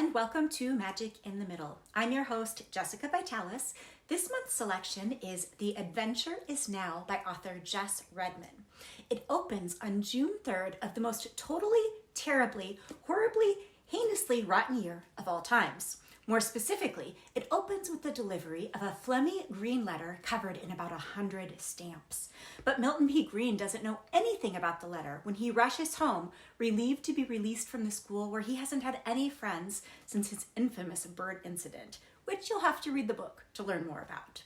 and welcome to Magic in the Middle. I'm your host, Jessica Vitalis. This month's selection is The Adventure Is Now by author Jess Redman. It opens on June 3rd of the most totally, terribly, horribly, heinously rotten year of all times. More specifically, it opens with the delivery of a phlegmy green letter covered in about 100 stamps. But Milton P. Green doesn't know anything about the letter when he rushes home, relieved to be released from the school where he hasn't had any friends since his infamous bird incident, which you'll have to read the book to learn more about.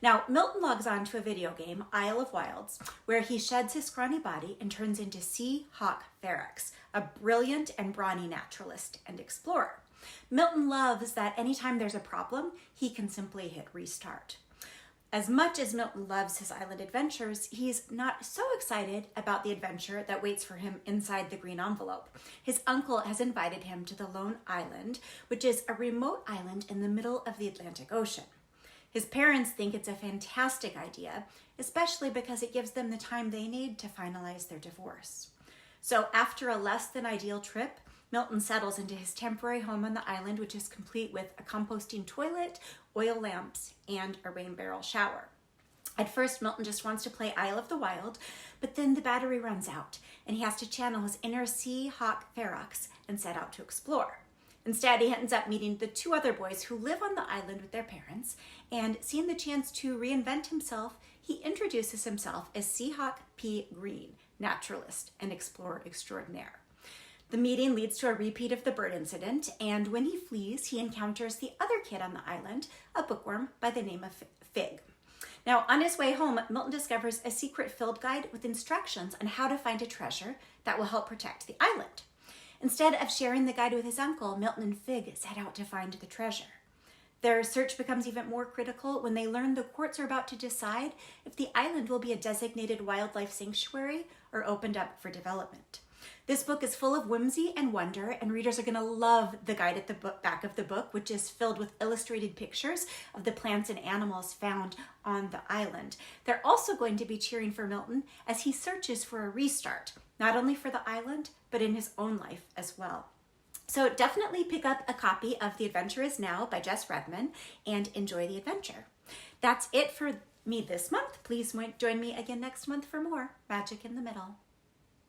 Now, Milton logs on to a video game, Isle of Wilds, where he sheds his scrawny body and turns into Sea Hawk Ferox, a brilliant and brawny naturalist and explorer. Milton loves that anytime there's a problem, he can simply hit restart. As much as Milton loves his island adventures, he's not so excited about the adventure that waits for him inside the green envelope. His uncle has invited him to the Lone Island, which is a remote island in the middle of the Atlantic Ocean. His parents think it's a fantastic idea, especially because it gives them the time they need to finalize their divorce. So after a less than ideal trip, Milton settles into his temporary home on the island, which is complete with a composting toilet, oil lamps, and a rain barrel shower. At first, Milton just wants to play Isle of the Wild, but then the battery runs out, and he has to channel his inner Sea Hawk Ferox and set out to explore. Instead, he ends up meeting the two other boys who live on the island with their parents, and seeing the chance to reinvent himself, he introduces himself as Sea Hawk P. Green, naturalist and explorer extraordinaire. The meeting leads to a repeat of the bird incident, and when he flees, he encounters the other kid on the island, a bookworm by the name of Fig. Now, on his way home, Milton discovers a secret field guide with instructions on how to find a treasure that will help protect the island. Instead of sharing the guide with his uncle, Milton and Fig set out to find the treasure. Their search becomes even more critical when they learn the courts are about to decide if the island will be a designated wildlife sanctuary or opened up for development. This book is full of whimsy and wonder, and readers are going to love the guide at the back of the book, which is filled with illustrated pictures of the plants and animals found on the island. They're also going to be cheering for Milton as he searches for a restart, not only for the island, but in his own life as well. So definitely pick up a copy of The Adventure Is Now by Jess Redman and enjoy the adventure. That's it for me this month. Please join me again next month for more Magic in the Middle.